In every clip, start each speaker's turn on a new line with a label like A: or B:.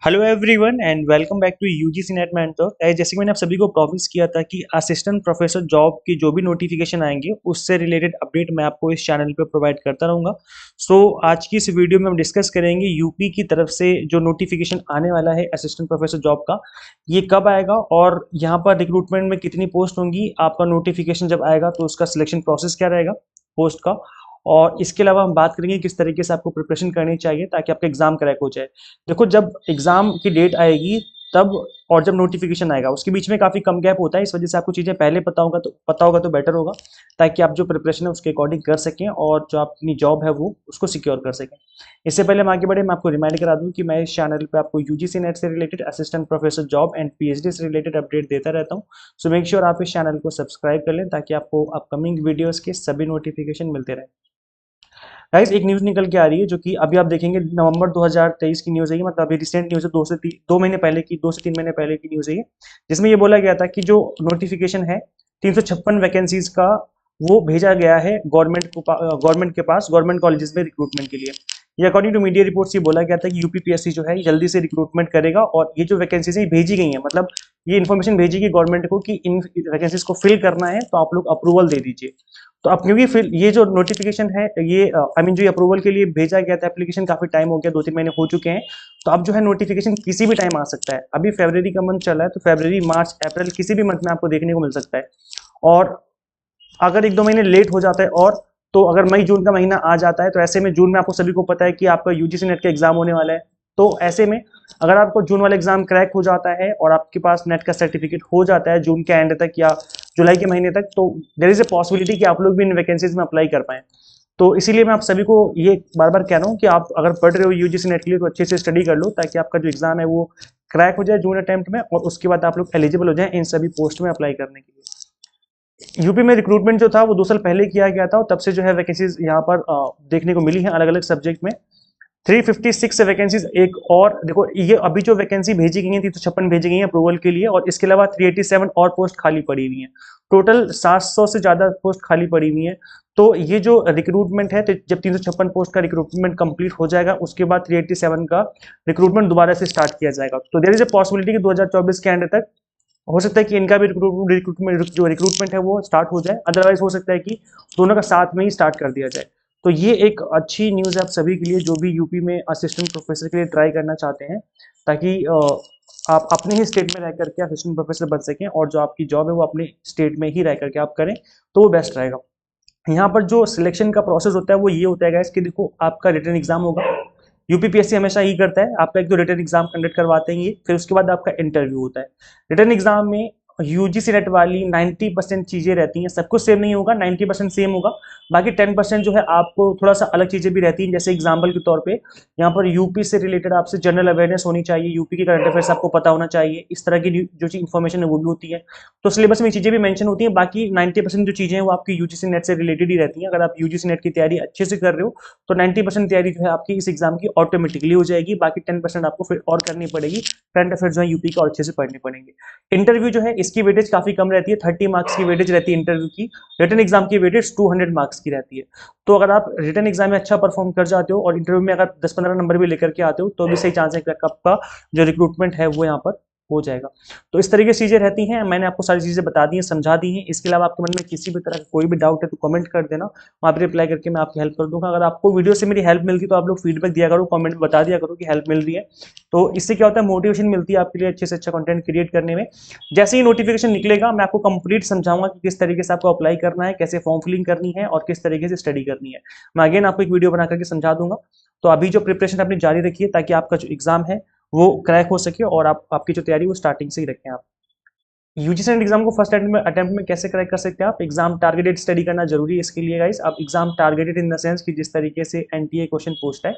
A: Hello everyone and welcome back to UGC NET mentor. जैसे कि मैंने आप सभी को प्रॉमिस किया था कि असिस्टेंट प्रोफेसर जॉब की जो भी नोटिफिकेशन आएंगे उससे रिलेटेड अपडेट मैं आपको इस चैनल पे प्रोवाइड करता रहूंगा। आज की इस वीडियो में हम डिस्कस करेंगे यूपी की तरफ से जो नोटिफिकेशन आने वाला है असिस्टेंट प्रोफेसर जॉब का, ये कब आएगा और यहाँ पर रिक्रूटमेंट में कितनी पोस्ट होंगी। आपका नोटिफिकेशन जब आएगा तो उसका सिलेक्शन प्रोसेस क्या रहेगा पोस्ट का, और इसके अलावा हम बात करेंगे किस तरीके से आपको प्रिपरेशन करनी चाहिए ताकि आपका एग्जाम क्रैक हो जाए। देखो, जब एग्जाम की डेट आएगी तब और जब नोटिफिकेशन आएगा उसके बीच में काफी कम गैप होता है। इस वजह से आपको चीजें पहले पता होगा तो बेटर होगा, ताकि आप जो प्रिपरेशन है उसके अकॉर्डिंग कर सकें और जो अपनी जॉब है वो उसको सिक्योर कर सकें। इससे पहले हम आगे बढ़े, मैं आपको रिमाइंड करा दूं कि मैं इस चैनल पे आपको यूजीसी नेट से related assistant professor job and PhD से रिलेटेड अपडेट देता रहता हूं। सो मेक श्योर आप इस चैनल को सब्सक्राइब कर लें ताकि आपको अपकमिंग वीडियोस के सभी नोटिफिकेशन मिलते रहें। गाइस, एक न्यूज़ निकल के आ रही है जो कि अभी आप देखेंगे नवंबर 2023 की न्यूज़ है ये, मतलब अभी रिसेंट न्यूज़ है, 2 महीने पहले की, 2 से 3 महीने पहले की न्यूज़ है ये, जिसमें ये बोला गया था कि जो नोटिफिकेशन है 356 वैकेंसीज का वो भेजा गया है गवर्नमेंट के पास, गवर्नमेंट कॉलेजेस में रिक्रूटमेंट के लिए। ये अकॉर्डिंग टू मीडिया रिपोर्ट से बोला गया था कि यूपीपीएससी जो है जल्दी से रिक्रूटमेंट करेगा और ये जो वैकेंसीज है ये भेजी गई है, मतलब ये इन्फॉर्मेशन भेजी गई गवर्नमेंट को कि इन वैकेंसीज को फिल करना है तो आप लोग अप्रूवल दे दीजिए। तो अब क्योंकि फिर ये जो नोटिफिकेशन है ये आई मीन जो अप्रूवल के लिए भेजा गया था एप्लीकेशन, काफी टाइम हो गया, 2-3 महीने हो चुके हैं। तो अब जो है नोटिफिकेशन किसी भी टाइम आ सकता है। अभी फरवरी का मंथ चला है तो फरवरी, मार्च, अप्रैल किसी भी मंथ में आपको देखने को मिल सकता है। और अगर 1-2 महीने लेट हो जाता है और तो अगर मई जून का महीना आ जाता है तो ऐसे में जून में आपको सभी को पता है कि आपका यूजीसी नेट का एग्जाम होने वाला है। तो ऐसे में अगर आपको जून वाला एग्जाम क्रैक हो जाता है और आपके पास नेट का सर्टिफिकेट हो जाता है जून के एंड तक या जुलाई के महीने तक, तो देर इज ए पॉसिबिलिटी कि आप लोग भी इन वैकेंसीज में अप्लाई कर पाए। तो इसीलिए मैं आप सभी को ये बार बार कह रहा हूँ कि आप अगर पढ़ रहे हो यूजीसी नेट के लिए तो अच्छे से स्टडी कर लो ताकि आपका जो एग्जाम है वो क्रैक हो जाए जून अटेम्प्ट में और उसके बाद आप लोग एलिजिबल हो जाए इन सभी पोस्ट में अप्लाई करने के लिए। यूपी में रिक्रूटमेंट जो था वो 2 साल पहले किया गया था और तब से जो है वैकेंसीज यहाँ पर देखने को मिली हैं अलग अलग सब्जेक्ट में। 356 वैकेंसीज। एक और देखो, ये अभी जो वैकेंसी भेजी गई है 356 भेजी गई है अप्रूवल के लिए, और इसके अलावा 387 और पोस्ट खाली पड़ी हुई हैं। टोटल 700 से ज्यादा पोस्ट खाली पड़ी हुई हैं। तो ये जो रिक्रूटमेंट है, तो जब 356 पोस्ट का रिक्रूटमेंट कंप्लीट हो जाएगा उसके बाद 387 का रिक्रूटमेंट दोबारा से स्टार्ट किया जाएगा। तो देयर इज ए पॉसिबिलिटी कि 2024 के एंड तक हो सकता है कि इनका भी रिक्रूटमेंट है वो स्टार्ट हो जाए, अदरवाइज हो सकता है कि दोनों का साथ में ही स्टार्ट कर दिया जाए। तो ये एक अच्छी न्यूज़ है आप सभी के लिए जो भी यूपी में असिस्टेंट प्रोफेसर के लिए ट्राई करना चाहते हैं, ताकि आप अपने ही स्टेट में रह करके असिस्टेंट प्रोफेसर बन सकें और जो आपकी जॉब है वो अपने स्टेट में ही रह करके आप करें तो वो बेस्ट रहेगा। यहाँ पर जो सिलेक्शन का प्रोसेस होता है वो ये होता है गाइस कि देखो, आपका रिटन एग्जाम होगा। यूपीपीएससी हमेशा ही करता है, आपका एक तो रिटन एग्जाम कंडक्ट करवाते हैं ये, फिर उसके बाद आपका इंटरव्यू होता है। रिटन एग्जाम में यूजीसी नेट वाली 90% चीजें रहती हैं, सब कुछ सेम नहीं होगा, 90% सेम होगा। बाकी 10% जो है आपको थोड़ा सा अलग चीजें भी रहती हैं। जैसे एग्जाम्पल के तौर पे यहाँ पर यूपी से रिलेटेड आपसे जनरल अवेयरनेस होनी चाहिए, यूपी के करंट अफेयर्स आपको पता होना चाहिए, इस तरह की जो चीज इन्फॉर्मेशन है वो भी होती है। तो सिलेबस में चीजें भी मेंशन होती हैं। बाकी 90% जो चीजें हैं वो आपकी यूजीसी नेट से रिलेटेड ही रहती हैं। अगर आप यूजीसी नेट की तैयारी अच्छे से कर रहे हो तो 90% तैयारी जो है आपकी इस एग्जाम की ऑटोमेटिकली हो जाएगी। बाकी 10% आपको फिर और करनी पड़ेगी, करंट अफेयर्स जो है यूपी का और अच्छे से पढ़ने पड़ेंगे। इंटरव्यू जो है इसकी वेटेज काफी कम रहती है, 30 मार्क्स की वेटेज रहती है इंटरव्यू की। रिटन एग्जाम की वेटेज 200 मार्क्स की रहती है। तो अगर आप रिटन एग्जाम में अच्छा परफॉर्म कर जाते हो और इंटरव्यू में अगर 10-15 नंबर भी लेकर के आते हो तो भी सही चांस है कि आपका जो रिक्रूटमेंट है वो यहाँ पर हो जाएगा। तो इस तरीके से चीजें रहती हैं, मैंने आपको सारी चीजें बता दी हैं, समझा दी हैं। इसके अलावा आपके मन में किसी भी तरह का कोई भी डाउट है तो कमेंट कर देना, वहाँ पर रिप्लाई करके मैं आपकी हेल्प कर दूंगा। अगर आपको वीडियो से मेरी हेल्प मिलती है तो आप लोग फीडबैक दिया करो, कमेंट में बता दिया करो कि हेल्प मिल रही है। तो इससे क्या होता है, मोटिवेशन मिलती है आपके लिए अच्छे से अच्छा कंटेंट क्रिएट करने में। जैसे ही नोटिफिकेशन निकलेगा मैं आपको कंप्लीट समझाऊंगा कि किस तरीके से आपको अप्लाई करना है, कैसे फॉर्म फिलिंग करनी है और किस तरीके से स्टडी करनी है। मैं अगेन आपको एक वीडियो बना करके समझा दूंगा। तो अभी जो प्रिपरेशन अपनी जारी रखिए ताकि आपका जो एग्जाम है वो क्रैक हो सके और आप आपकी जो तैयारी वो स्टार्टिंग से ही रखें। आप यूजीसी एग्जाम को फर्स्ट अटेम्प्ट में कैसे क्रैक कर सकते हैं, आप एग्जाम टारगेटेड स्टडी करना जरूरी है इसके लिए गाइस। आप exam targeted in the sense कि जिस तरीके से एनटीए क्वेश्चन पूछता है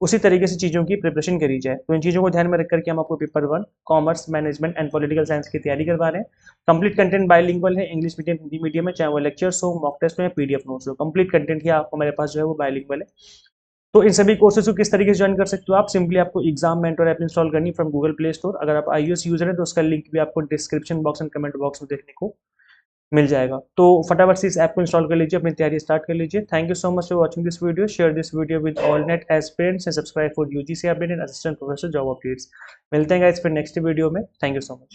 A: उसी तरीके से चीज़ों की प्रिपरेशन करी जाए। तो इन चीज़ों को ध्यान में रख करके हम आपको paper 1 commerce, management and political science की तैयारी करवा रहे हैं। कंप्लीट कंटेंट बायलिंगुअल है, इंग्लिश मीडियम, हिंदी मीडियम है, चाहे वो लेक्चर्स हो, मॉक टेस्ट हो या पीडीएफ नोट्स हो, कंप्लीट कंटेंट ही आपको मेरे पास जो है वो बायलिंगुअल है। तो इन सभी कोर्सेज को किस तरीके से ज्वाइन कर सकते हो आप, सिंपली आपको एग्जाम मेंटर ऐप इंस्टॉल करनी फ्रॉम गूगल प्ले स्टोर। अगर आप आईओएस यूजर है तो उसका लिंक भी आपको description box and comment box में देखने को मिल जाएगा। तो फटाफट से इस ऐप को इंस्टॉल कर लीजिए, अपनी तैयारी स्टार्ट कर लीजिए। Thank you so much for watching this video. Share this video with all net aspirants and subscribe for UGC update and assistant professor job updates. मिलते हैं गाइस फिर नेक्स्ट वीडियो में। Thank you so much.